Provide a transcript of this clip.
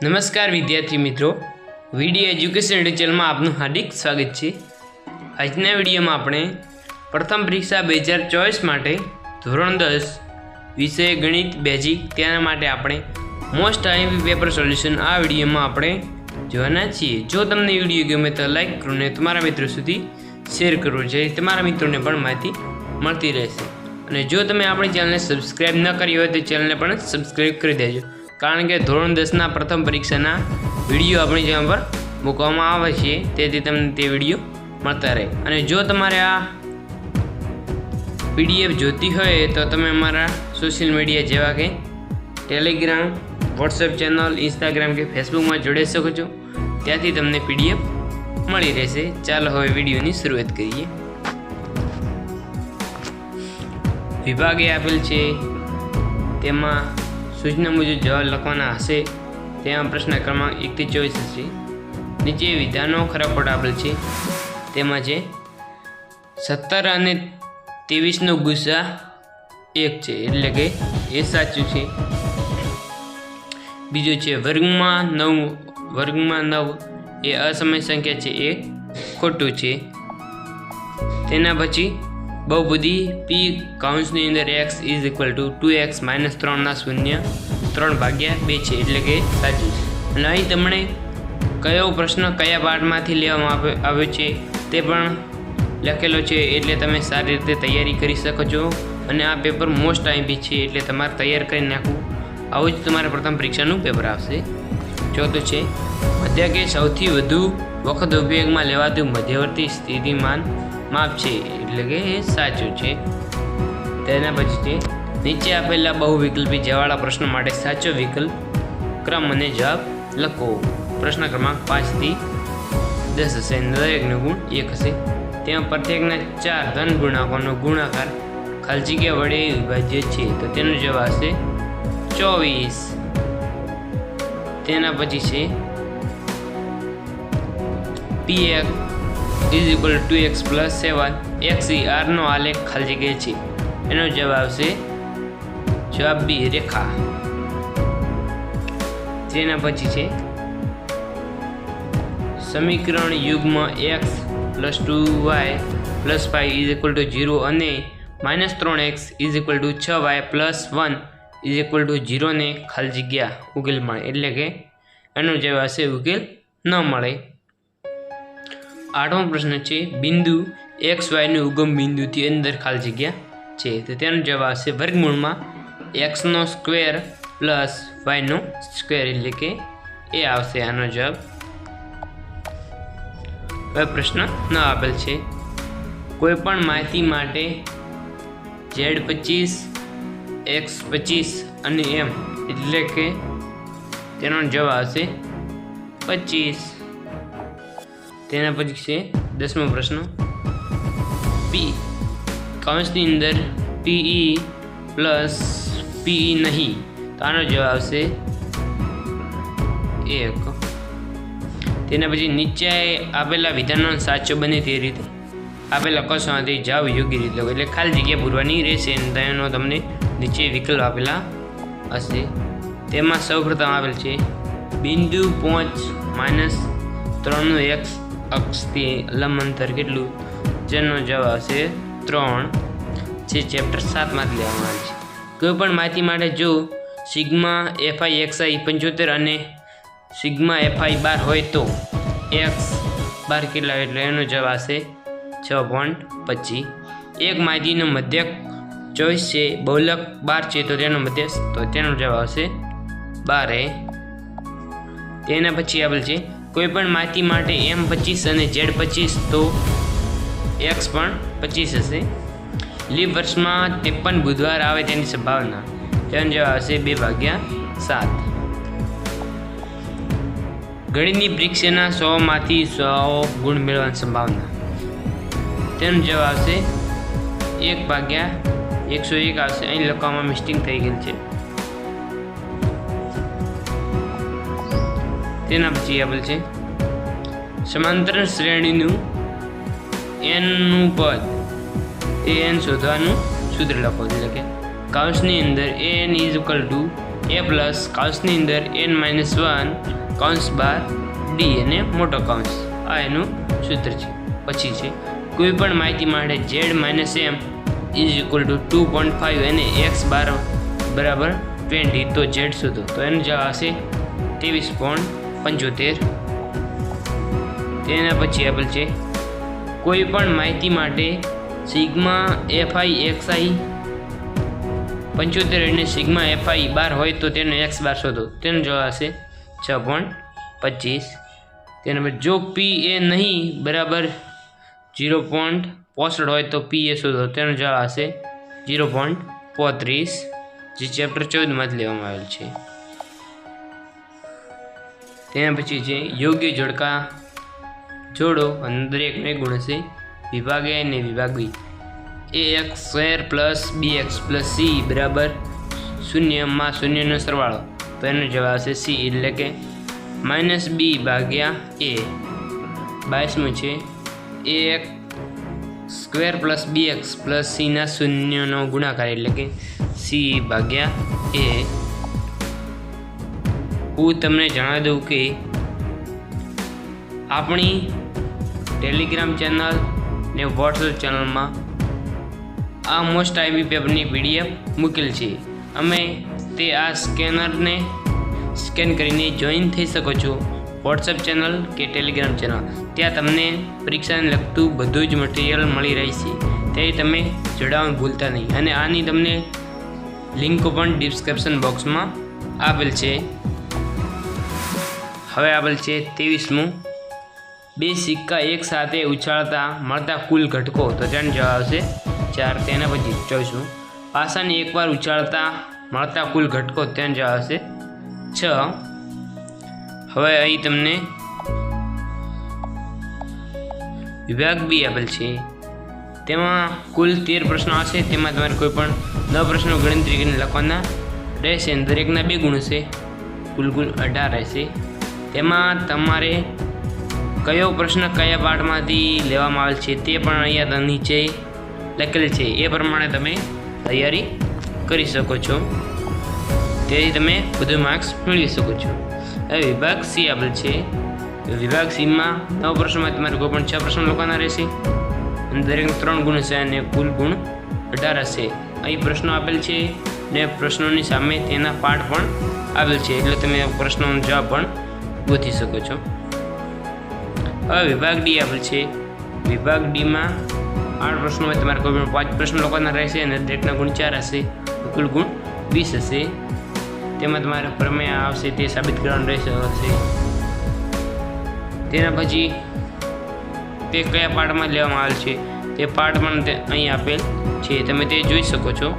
નમસ્કાર વિદ્યાર્થી મિત્રો, વીડિયો એજ્યુકેશન ચેનલમાં આપનું હાર્દિક સ્વાગત છે। આજના વિડીયોમાં આપણે પ્રથમ પરીક્ષા 2024 માટે ધોરણ 10 વિષય ગણિત બેઝિક તેના માટે આપણે મોસ્ટ આઈએમપી પેપર સોલ્યુશન આ વિડીયોમાં આપણે જોવાના છીએ। જો તમને વિડીયો ગમે તો લાઈક કરો અને તમારા મિત્રો સુધી શેર કરો જેથી તમારા મિત્રોને પણ માહિતી મળતી રહેશે। અને જો તમે આપણી ચેનલને સબસ્ક્રાઇબ ન કરી હોય તો ચેનલને પણ સબસ્ક્રાઇબ કરી દેજો, કારણ કે ધોરણ 10ના પ્રથમ પરીક્ષાના વિડીયો આપણી ચેનલ પર મૂકવામાં આવે છે, તેથી તમને તે વિડીયો મળતા રહે। અને જો તમારે આ પીડીએફ જોતી હોય તો તમે અમારા સોશિયલ મીડિયા જેવા કે ટેલિગ્રામ, વોટ્સએપ ચેનલ, ઇન્સ્ટાગ્રામ કે ફેસબુકમાં જોડાઈ શકો છો, ત્યાંથી તમને પીડીએફ મળી રહેશે। ચાલો હવે વિડીયોની શરૂઆત કરીએ। વિભાગે આપેલ છે તેમાં સૂચના મુજબ જવાબ લખવાના હશે। તેમાં પ્રશ્ન ક્રમાંક 1 થી 24 હશે। નીચે વિધાનો ખરા ખોટા આપેલ છે તેમાં છે 17 અને 23 નો ગુસા 1 છે, એટલે કે એ સાચું છે। બીજું છે વર્ગમાં 9 એ અસમય સંખ્યા છે, એ ખોટું છે। તેના પછી બહુપદી p કૌંસની અંદર x = 2x - 3 ના શૂન્ય 3/2 છે, એટલે કે સાચું છે। અને અહીં તમને કયો પ્રશ્ન કયા પાઠમાંથી લેવામાં આવ્યો છે તે પણ લખેલો છે, એટલે તમે સારી રીતે તૈયારી કરી શકો છો। અને આ પેપર મોસ્ટ આઈએમપી છે, એટલે તમારે તૈયાર કરી નાખવું। આવું જ તમારે પ્રથમ પરીક્ષાનું પેપર આવશે। ચોથું છે મધ્યક એ સૌથી વધુ વખત ઉપયોગમાં લેવાતું મધ્યવર્તી સ્થિતિમાન માપ છે, એટલે કે એ સાચું છે। તેના પછી છે નીચે આપેલા બહુવિકલ્પી જવાળા પ્રશ્નો માટે સાચો વિકલ્પ ક્રમ અને જવાબ લખો। પ્રશ્ન ક્રમાંક 5 થી 10 હશે, દરેકનો ગુણ 1 હશે। તેમાં પ્રત્યેકના 4 ધન ગુણાંકોનો ગુણાકાર ખાલી જગ્યા વડે વિભાજ્ય છે, તો તેનો જવાબ હશે 24। તેના પછી છે px = 2x + 7 x r નો આલેખ ખાલી જગ્યા છે, એનો જવાબ આવશે જવાબ B રેખા। તેના પછી છે સમીકરણ યુગ્મ x + 2y + 5 = 0 અને -3x = 6y + 1 = 0 ને ખાલી જગ્યા ઉકેલ મળે, એટલે કે એનો જવાબ હશે ઉકેલ ન મળે। 8મો પ્રશ્ન છે બિંદુ xy નું ઉગમ બિંદુથી અંદર ખાલી જગ્યા છે, તો તેનો જવાબ આવશે વર્ગમૂળમાં x² + y², એટલે કે એ આવશે આનો જવાબ। હવે પ્રશ્ન ન આપેલ છે કોઈ પણ માહિતી માટે z25 x25 અને m, એટલે કે તેનો જવાબ આવશે 25। તેના પછી છે 10મો પ્રશ્ન p કૌંસની અંદર pe + pe નહીં, તો આનો જવાબ આવશે 1। તેના પછી નીચે આપેલા વિધાનનો સાચો બને તે રીતે આપેલા કૌંસમાંથી જવાબ યોગ્ય રીતે લખો, એટલે ખાલી જગ્યા પૂરવાની રહેશે। તેનો તમને નીચે વિકલ્પ આપેલા હશે। તેમાં સૌપ્રથમ આપેલ છે બિંદુ પહોંચ -3 નું x અક્ષથી લંબ અંતર કેટલું, જેનો જવાબ આવશે 3, જે ચેપ્ટર 7માંથી લેવામાં આવે છે। કોઈ પણ માહિતી માટે જો સિગ્મા fi xi 75 અને સિગ્મા fi 12 હોય તો x 12 કેટલા, એટલે એનો જવાબ આવશે 6.25। એક માહિતીનો મધ્યક 24 છે, બહુલક 12 છે, તો તેનો મધ્યક, તો તેનો જવાબ આવશે 12। તેના પછી આપેલ છે કોઈ પણ માહિતી માટે m25 અને z25, તો x પણ 25 હશે। લીપ વર્ષમાં 53 બુધવાર આવે તેની સંભાવના, તેનો જવાબ આવશે 2/7। ગણિતની પરીક્ષાના 100માંથી 100 ગુણ મેળવવાની સંભાવના, તેનો જવાબ આવશે 1/101 આવશે। અહીં લખવામાં મિસ્ટેક થઈ ગયેલ છે। તેના પછી આપેલ છે સમાંતર શ્રેણીનું n નું પદ એ n શોધવાનું સૂત્ર લખો, એટલે કે કૌંસની અંદર an = એ પ્લસ કૌંસની અંદર n-1 કૌંસ બાર ડી અને મોટો કૌંસ આ એનું સૂત્ર છે. પછી છે કોઈ પણ માહિતી માટે z-m ઇઝ ઇક્વલ ટુ 2.5 અને x બાર બરાબર 20 તો z શોધો. તો એનો જવાબ હશે 23.75. તેના પછી આપેલ છે કોઈ પણ માહિતી માટે સિગ્મા fi xi 75 અને સિગ્મા fi બાર હોય તો તેનો x બાર શોધો. તેનો જવાબ હશે 6.25. તેના પછી જો p એ નહીં બરાબર 0.65 હોય તો p એ શોધો. તેનો જવાબ હશે 0.35 જે ચેપ્ટર 14 માં લેવામાં આવેલ છે. તેના પછી છે યોગ્ય જોડકા જોડો અને દરેકને ગુણશે વિભાગ એ અને વિભાગ બી. ax² plus bx plus c બરાબર 0 માં 0 નો સરવાળો. તો એનો જવાબ હશે c એટલે કે -b ભાગ્યા a. 22મું છે ax² plus bx plus c ના 0 નો ગુણાકાર એટલે કે c ભાગ્યા a. હું તમને જણાવી દઉં કે આપણી ટેલિગ્રામ ચેનલ ને વોટ્સએપ ચેનલમાં આ મોસ્ટ આઈબી પેપરની પીડીએફ મૂકેલ છે. અમે તે આ સ્કેનરને સ્કેન કરીને જોઈન થઈ શકો છો વોટ્સએપ ચેનલ કે ટેલિગ્રામ ચેનલ. ત્યાં તમને પરીક્ષાને લગતું બધું જ મટીરિયલ મળી રહેશે. તેથી તમે જોડાવાનું ભૂલતા નહીં. અને આની તમને લિંકો પણ ડિસ્ક્રિપ્શન બોક્સમાં આપેલ છે. હવે આપેલ છે 23મું બે સિક્કા એક સાથે ઉછાળતા મળતા કુલ ઘટકો. તો તેનો જવાબ આવશે 4. તેના પછી 24મું પાસાને એકવાર ઉછાળતા મળતા કુલ ઘટકો. તેનો જવાબ આવશે 6. હવે અહીં તમને વિભાગ બી આપેલ છે. તેમાં કુલ 13 પ્રશ્નો હશે. તેમાં તમારે કોઈ પણ 9 પ્રશ્નો ગણતરી કરીને લખવાના રહેશે અને દરેકના 2 ગુણ હશે. કુલ 18 રહેશે. તેમાં તમારે કયો પ્રશ્ન કયા પાઠમાંથી લેવામાં આવેલ છે તે પણ અહીંયા નીચે લખેલ છે. એ પ્રમાણે તમે તૈયારી કરી શકો છો. તેથી તમે બધું માર્ક્સ મેળવી શકો છો. હવે વિભાગ સી આપેલ છે. વિભાગ સીમાં 9 પ્રશ્નોમાં તમારે કોઈ પણ 6 પ્રશ્નો લખવાના રહેશે અને દરેકના 3 ગુણ હશે અને કુલ ગુણ 18 હશે. અહીં પ્રશ્નો આપેલ છે ને પ્રશ્નોની સામે તેના પાઠ પણ આપેલ છે એટલે તમે પ્રશ્નોનો જવાબ પણ ગોતી શકો છો. હવે વિભાગ ડી આપેલ છે. વિભાગ ડીમાં 8 પ્રશ્નોમાં તમારે કોઈ પણ 5 પ્રશ્નો લખવાના રહેશે અને દરેકના ગુણ 4 હશે. કુલ ગુણ 20 હશે. તેમાં તમારે પ્રમેય આવશે તે સાબિત કરવાનું રહેશે. તેના પછી તે કયા પાઠમાં લેવામાં આવેલ છે તે પાઠ પણ અહીં આપેલ છે. તમે તે જોઈ શકો છો.